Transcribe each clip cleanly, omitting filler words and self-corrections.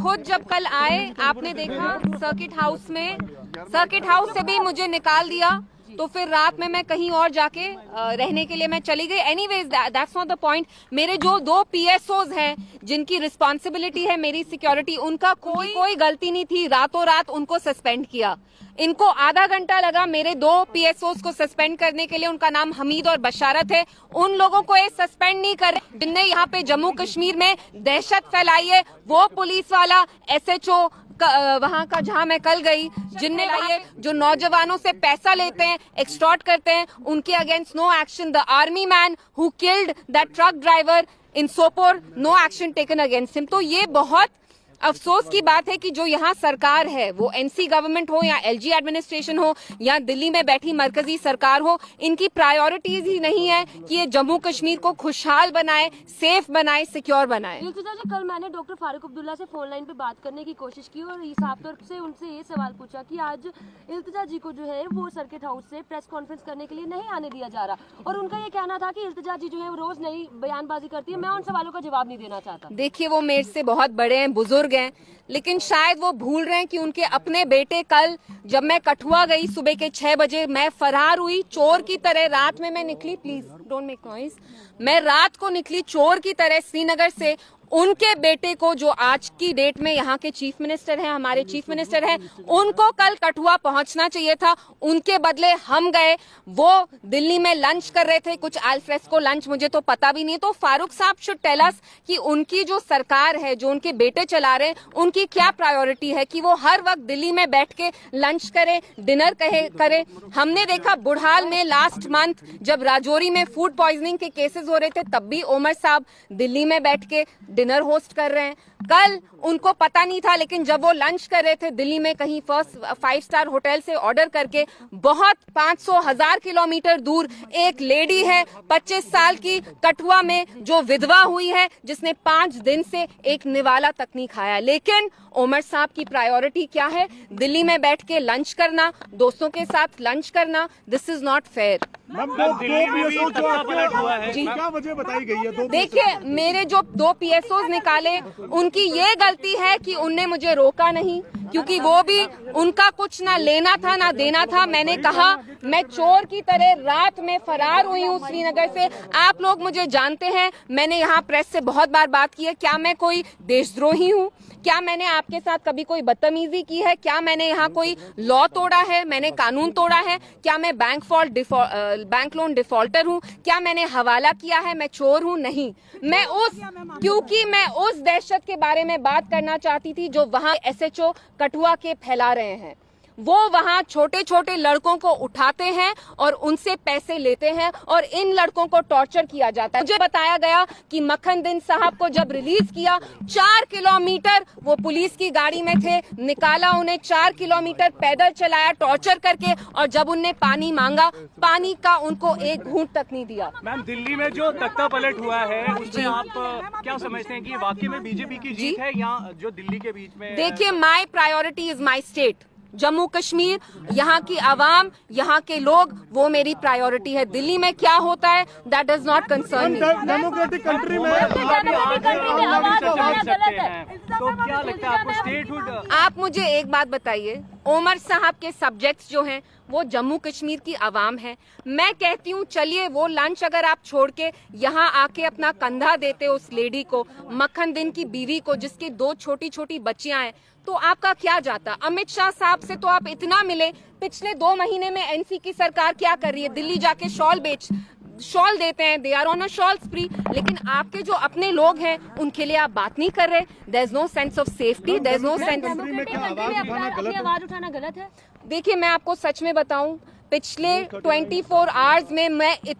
खुद जब कल आए, आपने देखा सर्किट हाउस से भी मुझे निकाल दिया, तो फिर रात में मैं कहीं और जाके रहने के लिए मैं चली गई। Anyways that's not the point. मेरे जो 2 PSOs हैं जिनकी रिस्पॉन्सिबिलिटी है मेरी सिक्योरिटी, उनका कोई गलती नहीं थी, रातों रात उनको सस्पेंड किया। इनको आधा घंटा लगा मेरे 2 PSOs को सस्पेंड करने के लिए। उनका नाम हमीद और बशारत है। उन लोगों को ये सस्पेंड नहीं कर रहे जिनने यहाँ पे जम्मू कश्मीर में दहशत फैलाई है। वो पुलिस वाला SHO वहां का जहां मैं कल गई, जिनने लाइए जो नौजवानों से पैसा लेते हैं, एक्सटॉर्ट करते हैं, उनके against no action. The army man who killed that truck driver in Sopore, no action taken against him. तो ये बहुत अफसोस की बात है कि जो यहाँ सरकार है, वो NC गवर्नमेंट हो या LG एडमिनिस्ट्रेशन हो या दिल्ली में बैठी मरकजी सरकार हो, इनकी प्रायोरिटीज ही नहीं है कि ये जम्मू कश्मीर को खुशहाल बनाए, सेफ बनाए, सिक्योर बनाए। इल्तिजा जी, कल मैंने डॉक्टर फारूक अब्दुल्ला से फोन लाइन पे बात करने की कोशिश की और साफ तौर से उनसे ये सवाल पूछा कि आज इल्तिजा जी को जो है वो सर्किट हाउस से प्रेस कॉन्फ्रेंस करने के लिए नहीं आने दिया जा रहा, और उनका ये कहना था कि इल्तिजा जी जो है वो रोज नई बयानबाजी करती है। मैं उन सवालों का जवाब नहीं देना चाहता। देखिए, वो मेरे से बहुत बड़े हैं, बुजुर्ग हैं, लेकिन शायद वो भूल रहे हैं कि उनके अपने बेटे, कल जब मैं कठुआ गई सुबह के 6 बजे, मैं फरार हुई चोर की तरह। रात में मैं निकली, प्लीज डोंट मेक नॉइज, मैं रात को निकली चोर की तरह श्रीनगर से। उनके बेटे को, जो आज की डेट में यहाँ के चीफ मिनिस्टर हैं, हमारे चीफ मिनिस्टर हैं, उनको कल कठुआ पहुंचना चाहिए था। उनके बदले हम गए। वो दिल्ली में लंच कर रहे थे, कुछ अल्फ्रेस्को लंच, मुझे तो पता भी नहीं। तो फारूक साहब शुड टेल अस कि उनकी जो सरकार है, जो उनके बेटे चला रहे हैं, उनकी क्या प्रायोरिटी है कि वो हर वक्त दिल्ली में बैठ के लंच करे, डिनर करे। हमने देखा बुढ़ाल में लास्ट मंथ जब राजौरी में फूड पॉइजनिंग के केसेस हो रहे थे, तब भी ओमर साहब दिल्ली में बैठ के डिनर होस्ट कर रहे हैं। कल उनको पता नहीं था, लेकिन जब वो लंच कर रहे थे दिल्ली में कहीं 5 स्टार होटल से ऑर्डर करके, बहुत 500,000 किलोमीटर दूर एक लेडी है 25 साल की कठुआ में, जो विधवा हुई है, जिसने 5 दिन से एक निवाला तक नहीं खाया। लेकिन ओमर साहब की प्रायोरिटी क्या है? दिल्ली में बैठ के लंच करना, दोस्तों के साथ लंच करना। This is not fair. क्या वजह बताई गई है? देखिए, मेरे जो 2 PSOs निकाले, उनकी ये गलती है कि उनने मुझे रोका नहीं, क्योंकि वो भी उनका कुछ ना लेना था ना देना था। मैंने कहा मैं चोर की तरह रात में फरार हुई हूँ श्रीनगर से। आप लोग मुझे जानते हैं, मैंने यहाँ प्रेस से बहुत बार बात की है। क्या मैं कोई देशद्रोही हूँ? क्या मैंने आपके साथ कभी कोई बदतमीजी की है? क्या मैंने यहाँ कोई लॉ तोड़ा है? मैंने कानून तोड़ा है? क्या मैं बैंक लोन डिफॉल्टर हूँ? क्या मैंने हवाला किया है? मैं चोर हूँ? नहीं। क्योंकि मैं उस दहशत के बारे में बात करना चाहती थी जो वहाँ SHO कठुआ के फैला रहे हैं। वो वहाँ छोटे छोटे लड़कों को उठाते हैं और उनसे पैसे लेते हैं, और इन लड़कों को टॉर्चर किया जाता है। मुझे बताया गया कि मक्खन दिन साहब को जब रिलीज किया, 4 किलोमीटर वो पुलिस की गाड़ी में थे, निकाला उन्हें, 4 किलोमीटर पैदल चलाया टॉर्चर करके, और जब उनने पानी मांगा, पानी का उनको एक घूंट तक नहीं दिया। मैम, दिल्ली में जो तख्ता पलट हुआ है, उसमें आप क्या समझते हैं कि वाकई में BJP की जीत है या जो दिल्ली के बीच में? देखिए, my priority is my state. Jammu Kashmir, यहाँ की आवाम, यहाँ के लोग, वो मेरी प्रायोरिटी है। दिल्ली में क्या होता है, that does not concern me. Democratic country में तो क्या लगता है आपको स्टेटहुड? आप मुझे एक बात बताइए, ओमर साहब के सब्जेक्ट्स जो हैं वो जम्मू कश्मीर की आवाम है। मैं कहती हूँ चलिए, वो लंच अगर आप छोड़ के यहाँ आके अपना कंधा देते उस लेडी को, मक्खन दिन की बीवी को, जिसकी 2 छोटी छोटी बच्चियां हैं, तो आपका क्या जाता? अमित शाह साहब से तो आप इतना मिले। पिछले 2 महीने में NC की सरकार क्या कर रही है? दिल्ली जाके शॉल देते हैं, they are on a shawl spree. लेकिन आपके जो अपने लोग हैं, उनके लिए आप बात नहीं कर रहे। There is no sense of safety, there is no sense. आवाज उठाना गलत है? देखिए, मैं आपको सच में बताऊं, पिछले 24 आवर्स में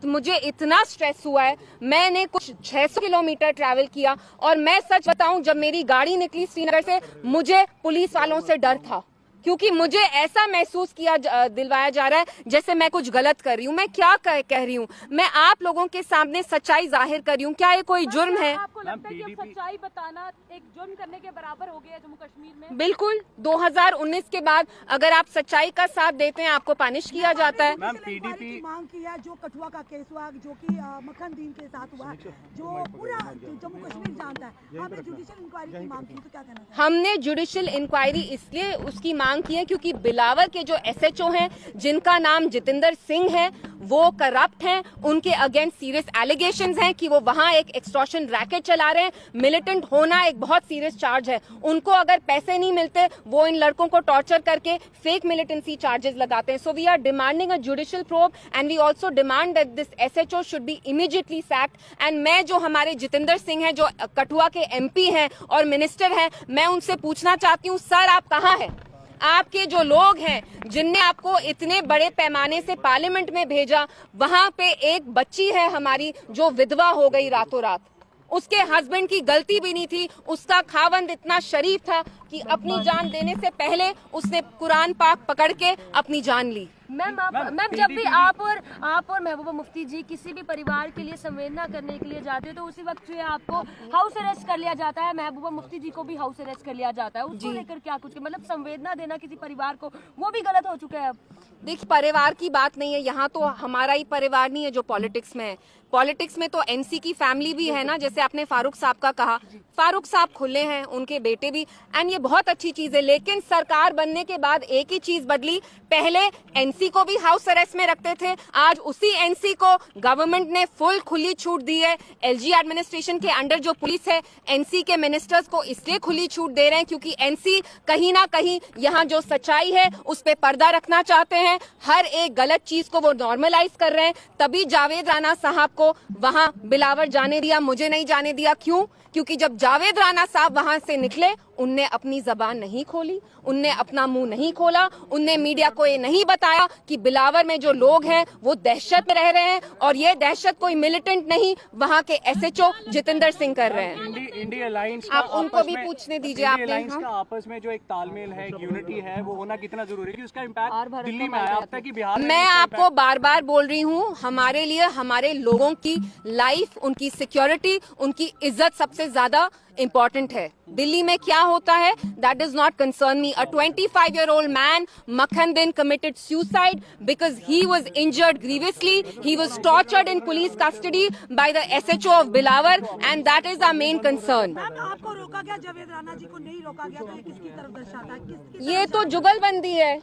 मुझे इतना स्ट्रेस हुआ है। मैंने कुछ 600 किलोमीटर ट्रैवल किया, और मैं सच बताऊं, जब मेरी गाड़ी निकली श्रीनगर से, मुझे पुलिस वालों से डर था क्योंकि मुझे ऐसा महसूस दिलवाया जा रहा है जैसे मैं कुछ गलत कर रही हूँ। मैं क्या कह रही हूँ? मैं आप लोगों के सामने सच्चाई जाहिर कर रही हूँ। क्या ये कोई जुर्म है? आपको लगता है कि अब सच्चाई बताना एक जुर्म करने के बराबर हो गया है जम्मू कश्मीर में? बिल्कुल। 2019 के बाद अगर आप सच्चाई का साथ देते हैं आपको पनिश किया जाता है। मैम पीडीपी मांग की है, जो कठुआ का केस हुआ, जो कि मक्खन दीन के साथ हुआ, जो पूरा जम्मू कश्मीर जानता है, आपने जुडिशियल इंक्वायरी की मांग की, तो क्या कहना चाहिए? हमने जुडिशियल इंक्वायरी इसलिए उसकी मांग की है क्योंकि बिलावर के जो एसएचओ हैं जिनका नाम जितेंद्र सिंह है वो करप्ट हैं। उनके अगेंस्ट सीरियस एलिगेशंस हैं कि वो वहां एक एक्सटॉर्शन रैकेट चला रहे हैं। मिलिटेंट होना एक बहुत सीरियस चार्ज है। उनको अगर पैसे नहीं मिलते वो इन लड़कों को टॉर्चर करके फेक मिलिटेंसी चार्जेस लगाते हैं। So we are demanding a judicial probe and we also demand that this SHO should be immediately sacked. And मैं जो हमारे जितेंद्र सिंह हैं जो कठुआ के एमपी हैं और मिनिस्टर हैं, मैं उनसे पूछना चाहती हूँ, सर आप कहाँ हैं? आपके जो लोग हैं जिनने आपको इतने बड़े पैमाने से पार्लियामेंट में भेजा, वहां पे एक बच्ची है हमारी जो विधवा हो गई रातों रात। उसके हस्बैंड की गलती भी नहीं थी। उसका खावंद इतना शरीफ था कि अपनी जान देने से पहले उसने कुरान पाक पकड़ के अपनी जान ली। मैम जब भी आप और महबूबा मुफ्ती जी किसी भी परिवार के लिए संवेदना करने के लिए जाते हैं तो उसी वक्त जो है आपको हाउस अरेस्ट कर लिया जाता है। महबूबा मुफ्ती जी को भी हाउस अरेस्ट कर लिया जाता है। उसको लेकर क्या कुछ मतलब संवेदना देना किसी परिवार को वो भी गलत हो चुका है अब? देखिए परिवार की बात नहीं है यहाँ, तो हमारा ही परिवार नहीं है जो पॉलिटिक्स में है। पॉलिटिक्स में तो एनसी की फैमिली भी है ना, जैसे आपने फारूक साहब का कहा। फारूक साहब खुले हैं, उनके बेटे भी, एंड ये बहुत अच्छी चीज है। लेकिन सरकार बनने के बाद एक ही चीज बदली, पहले एनसी को भी हाउस अरेस्ट में रखते थे, आज उसी एनसी को गवर्नमेंट ने फुल खुली छूट दी है। एलजी एडमिनिस्ट्रेशन के अंडर जो पुलिस है, एनसी के मिनिस्टर्स को इसलिए खुली छूट दे रहे हैं क्योंकि एनसी कहीं ना कहीं यहाँ जो सच्चाई है उस पर पर्दा रखना चाहते हैं। हर एक गलत चीज को वो नॉर्मलाइज कर रहे हैं। तभी जावेद राणा साहब को वहां बिलावर जाने दिया, मुझे नहीं जाने दिया। क्यों? क्योंकि जब जावेद राणा साहब वहां से निकले उनने अपनी जबान नहीं खोली, उनने अपना मुंह नहीं खोला, उनने मीडिया को ये नहीं बताया कि बिलावर में जो लोग हैं वो दहशत में रह रहे हैं और ये दहशत कोई मिलिटेंट नहीं, वहां के एसएचओ जितेंद्र सिंह कर रहे हैं। इंडी अलायंस आप उनको भी पूछने दीजिए। आपने अलायंस का आपस में जो एक तालमेल है, यूनिटी है, वो होना कितना जरूरी है कि उसका इम्पैक्ट दिल्ली में आया अब तक कि बिहार में? मैं आपको बार बार बोल रही हूँ, हमारे लिए हमारे लोगों की लाइफ, उनकी सिक्योरिटी, उनकी इज्जत सबसे ज्यादा इम्पोर्टेंट है। दिल्ली में क्या होता है that does not concern me. A 25-year-old man, Makhan Din, committed suicide because he was injured grievously. He was tortured in police custody by the SHO of Bilawar, and that is our main concern. Ma'am आपको रोका गया, जावेद राणा जी को नहीं रोका गया, तो ये किसकी तरफ दर्शाता है? ये तो जुगलबंदी है।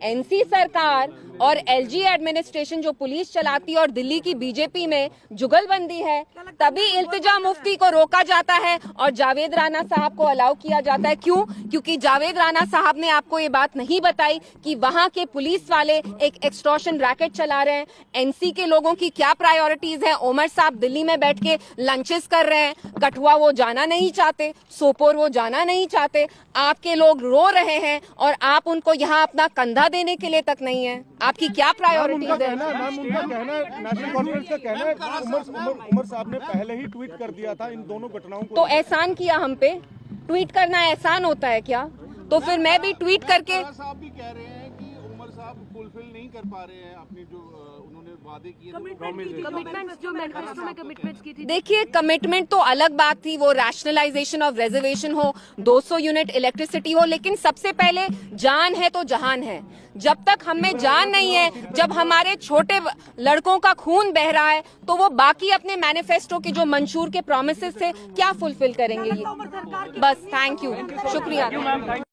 एनसी सरकार और एलजी एडमिनिस्ट्रेशन जो पुलिस चलाती है और दिल्ली की बीजेपी में जुगलबंदी है, तभी इल्तिजा मुफ्ती को रोका जाता है और जावेद राणा साहब को अलाउ किया जाता है। क्यों? क्योंकि जावेद राणा साहब ने आपको ये बात नहीं बताई कि वहां के पुलिस वाले एक एक्सटॉर्शन रैकेट चला रहे हैं। एनसी के लोगों की क्या प्रायोरिटीज है? ओमर साहब दिल्ली में बैठ के लंचेस कर रहे हैं, कठुआ वो जाना नहीं चाहते, सोपोर वो जाना नहीं चाहते। आपके लोग रो रहे हैं और आप उनको यहाँ अपना कंधा देने के लिए तक नहीं है। आपकी क्या प्रायोरिटीज है? मैम उनका कहना है, नेशनल कॉन्फ्रेंस का कहना है, उमर साहब ने पहले ही ट्वीट कर दिया था इन दोनों घटनाओं को। तो एहसान किया हम पे। ट्वीट करना एहसान होता है क्या? तो फिर मैं भी ट्वीट करके साहब भी कह रहे हैं कि उमर साहब फुलफिल नहीं कर पा रहे हैं अपनी जो उन्होंने वादे किए कमिटमेंट्स जो मैनिफेस्टो में कमिटमेंट्स की थी। देखिए कमिटमेंट तो अलग बात थी, वो रैशनलाइजेशन ऑफ रिजर्वेशन हो, 200 यूनिट इलेक्ट्रिसिटी हो, लेकिन सबसे पहले जान है तो जहान है। जब तक हमें जान नहीं है, जब हमारे छोटे लड़कों का खून बह रहा है, तो वो बाकी अपने मैनिफेस्टो के जो मंशूर के प्रोमिसेस थे क्या फुलफिल करेंगे? ये बस। थैंक यू, शुक्रिया।